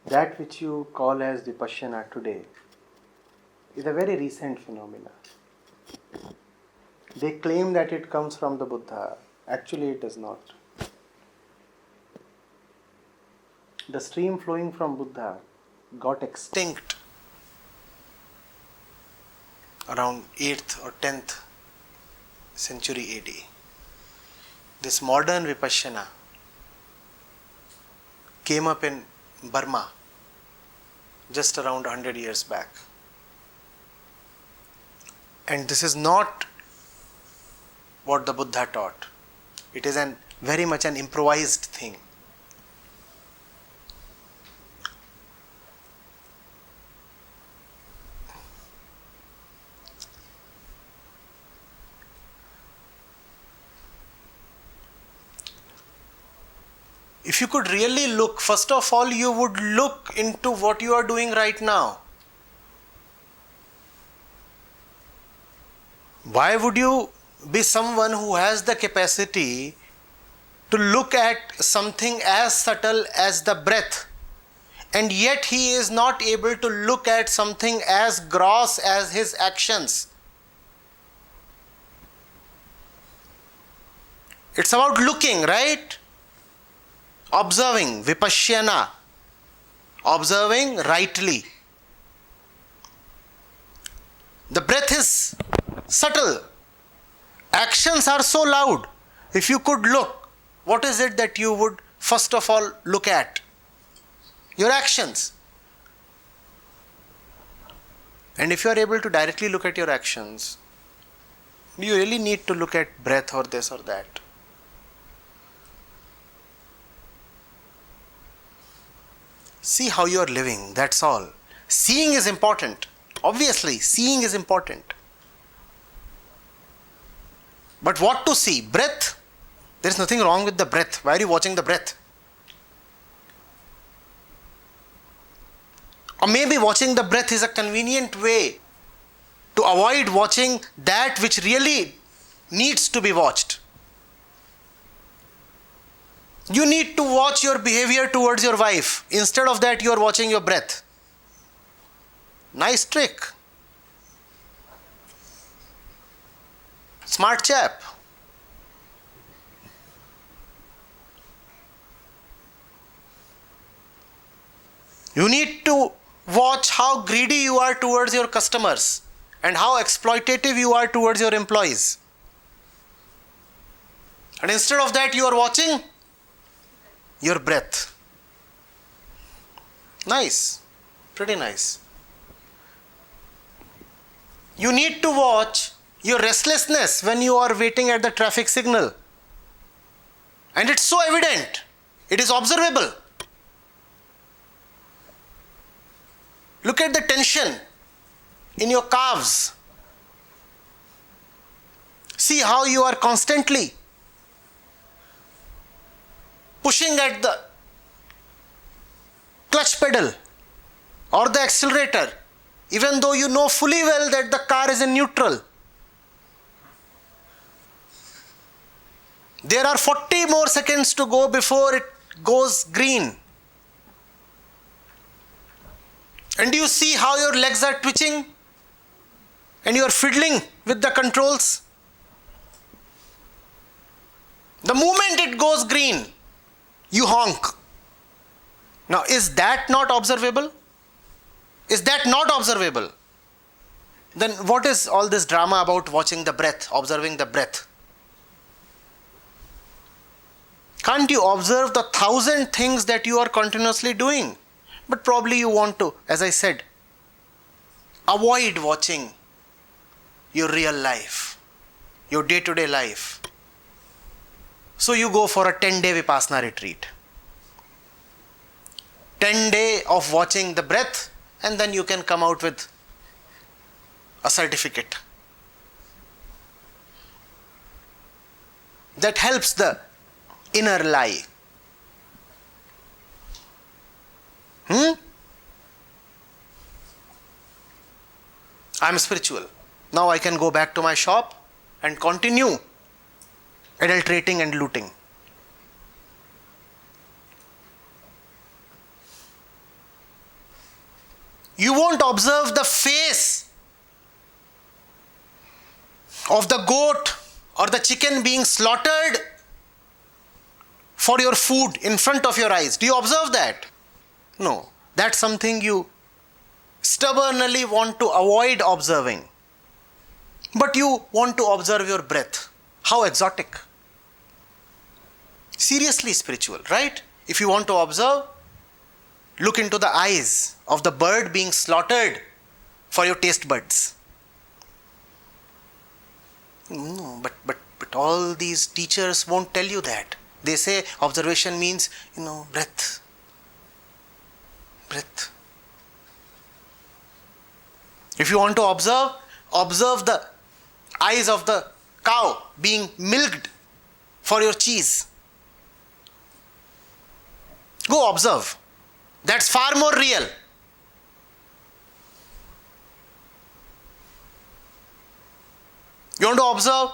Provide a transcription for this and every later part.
That which you call as Vipassana today is a very recent phenomenon. They claim that it comes from the Buddha. Actually, it does not. The stream flowing from Buddha got extinct around 8th or 10th century AD. This modern Vipassana came up in Burma just around 100 years back. And this is not what the Buddha taught. It is very much an improvised thing. If you could really look, first of all, you would look into what you are doing right now. Why would you be someone who has the capacity to look at something as subtle as the breath, and yet he is not able to look at something as gross as his actions? It's about looking, right? Observing, Vipassana, observing rightly. The breath is subtle. Actions are so loud. If you could look, what is it that you would first of all look at? Your actions. And if you are able to directly look at your actions, do you really need to look at breath or this or that? See how you are living, that's all. Seeing is important. Obviously, seeing is important. But what to see? Breath? There is nothing wrong with the breath. Why are you watching the breath? Or maybe watching the breath is a convenient way to avoid watching that which really needs to be watched. You need to watch your behavior towards your wife. Instead of that, you are watching your breath. Nice trick. Smart chap. You need to watch how greedy you are towards your customers and how exploitative you are towards your employees. And instead of that, you are watching your breath. Nice. Pretty nice. You need to watch your restlessness when you are waiting at the traffic signal. And it's so evident. It is observable. Look at the tension in your calves. See how you are constantly pushing at the clutch pedal or the accelerator, even though you know fully well that the car is in neutral. There are 40 more seconds to go before it goes green. And do you see how your legs are twitching and you are fiddling with the controls? The moment it goes green, you honk. Now, is that not observable? Is that not observable? Then what is all this drama about watching the breath, observing the breath? Can't you observe the 1,000 things that you are continuously doing? But probably you want to, as I said, avoid watching your real life, your day-to-day life. So you go for a 10-day Vipassana retreat. 10 days of watching the breath, and then you can come out with a certificate. That helps the inner lie. I'm spiritual. Now I can go back to my shop and continue adulterating and looting. You won't observe the face of the goat or the chicken being slaughtered for your food in front of your eyes. Do you observe that? No. That's something you stubbornly want to avoid observing. But you want to observe your breath. How exotic. Seriously spiritual, right? If you want to observe, look into the eyes of the bird being slaughtered for your taste buds. No, but all these teachers won't tell you that. They say observation means, breath. Breath. If you want to observe the eyes of the cow being milked for your cheese. Go observe. That's far more real. You want to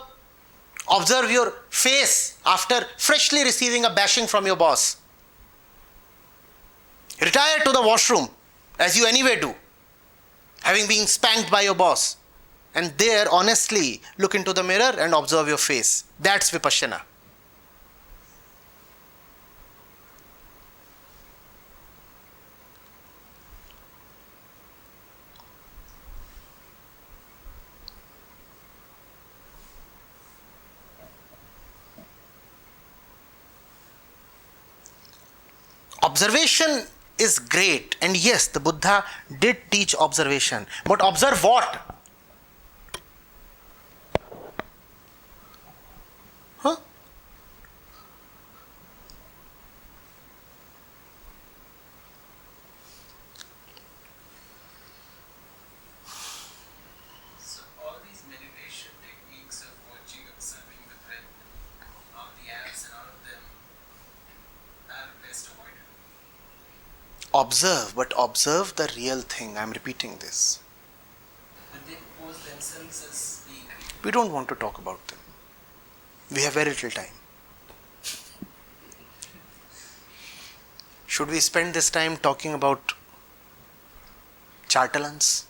observe your face after freshly receiving a bashing from your boss. Retire to the washroom, as you anyway do, having been spanked by your boss. And there, honestly, look into the mirror and observe your face. That's Vipassana. Observation is great, and yes, the Buddha did teach observation. But observe what? Huh? So all these meditation techniques of watching, observing the breath, all the apps and all of them are best avoided. Observe, but observe the real thing. I'm repeating this. But they pose themselves as being great. We don't want to talk about them. We have very little time. Should we spend this time talking about charlatans?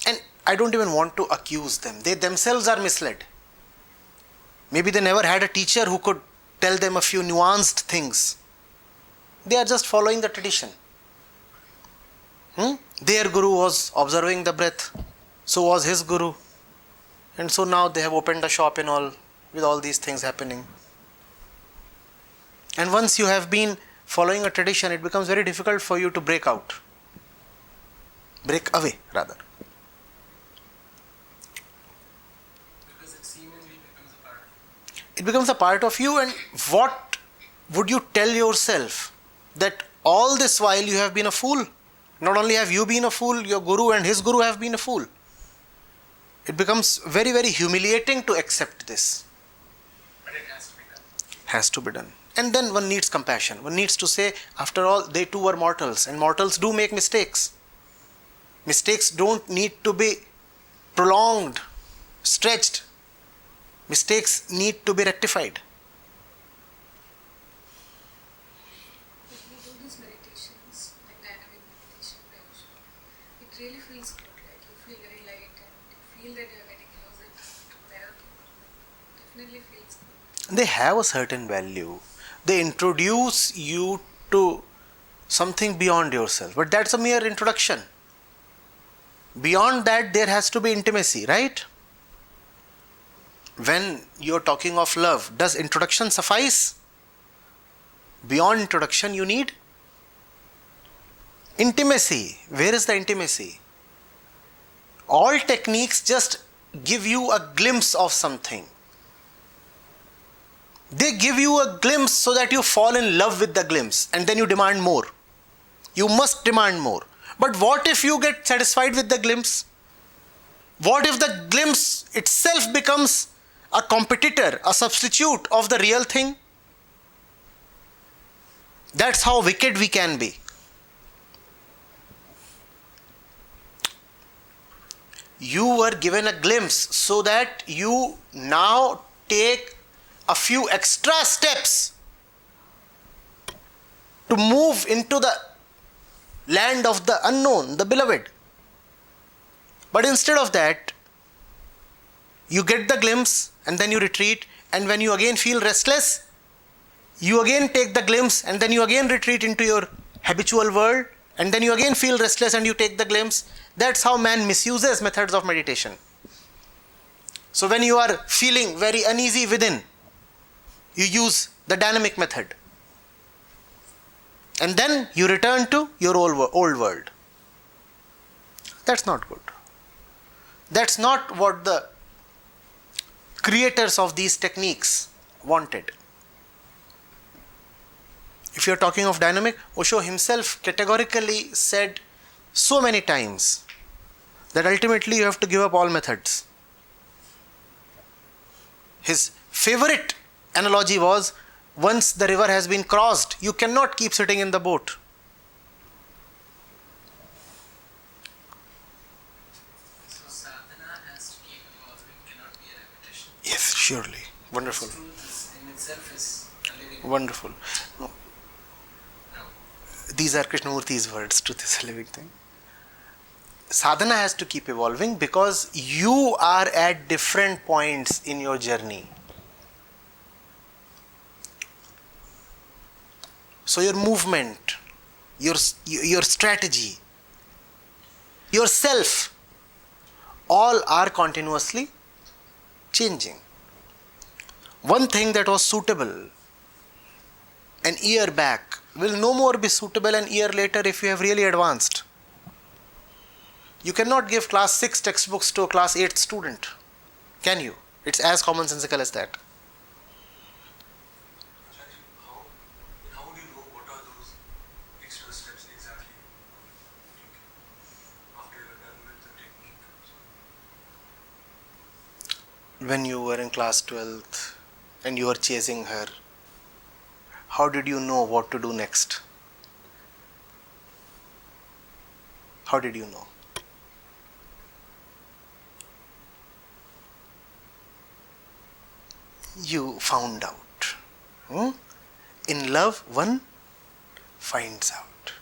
And I don't even want to accuse them. They themselves are misled. Maybe they never had a teacher who could tell them a few nuanced things. They are just following the tradition. Their guru was observing the breath. So was his guru. And so now they have opened a shop and all, with all these things happening. And once you have been following a tradition, it becomes very difficult for you to break out. Break away, rather. Because it seemingly becomes a part of you. It becomes a part of you, and what would you tell yourself? That all this while you have been a fool. Not only have you been a fool, your guru and his guru have been a fool. It becomes very, very humiliating to accept this. But it has to be done. Has to be done. And then one needs compassion. One needs to say, after all, they too were mortals, and mortals do make mistakes. Mistakes don't need to be prolonged, stretched. Mistakes need to be rectified. When we do these meditations, like dynamic meditation, it really feels good. Like you feel very light and you feel that you are getting closer to therapy. Definitely feels good. They have a certain value. They introduce you to something beyond yourself. But that's a mere introduction. Beyond that, there has to be intimacy, right? When you're talking of love, does introduction suffice? Beyond introduction, you need intimacy. Where is the intimacy? All techniques just give you a glimpse of something. They give you a glimpse so that you fall in love with the glimpse, and then you demand more. You must demand more. But what if you get satisfied with the glimpse? What if the glimpse itself becomes a competitor, a substitute of the real thing? That's how wicked we can be. You were given a glimpse so that you now take a few extra steps to move into the land of the unknown, the beloved. But instead of that, you get the glimpse and then you retreat, and when you again feel restless, you again take the glimpse and then you again retreat into your habitual world, and then you again feel restless and you take the glimpse. That's how man misuses methods of meditation. So when you are feeling very uneasy within, you use the dynamic method. And then you return to your old world. That's not good. That's not what the creators of these techniques wanted. If you are talking of dynamic, Osho himself categorically said so many times that ultimately you have to give up all methods. His favorite analogy was, once the river has been crossed, you cannot keep sitting in the boat. So sadhana has to keep evolving, cannot be a repetition. Yes, surely. Wonderful. Truth is in itself is a living. Wonderful. No, No. these are Krishnamurti's words, truth is a living thing. Sadhana has to keep evolving because you are at different points in your journey. So your movement, your strategy, yourself, all are continuously changing. One thing that was suitable an year back will no more be suitable an year later if you have really advanced. You cannot give class 6 textbooks to a class 8 student, can you? It's as commonsensical as that. How would you know what are those extra steps exactly after you're done with the technique? When you were in class 12th and you were chasing her, how did you know what to do next? How did you know? You found out. In love, one finds out.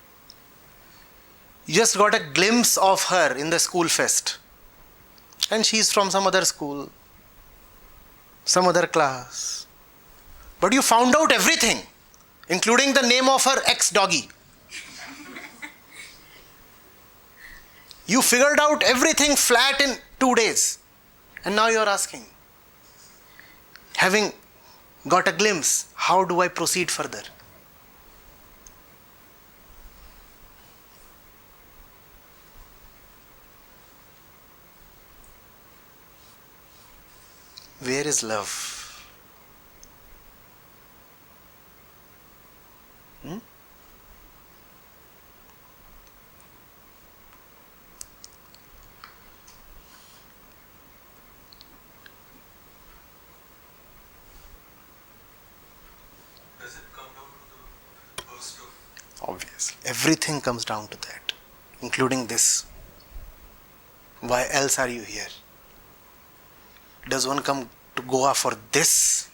You just got a glimpse of her in the school fest, and she's from some other school, some other class. But you found out everything, including the name of her ex-doggy. You figured out everything flat in 2 days. And now you're asking, having got a glimpse, how do I proceed further? Where is love? Does it come down to the burst of Obviously. Everything comes down to that, including this. Why else are you here? Does one come to Goa for this?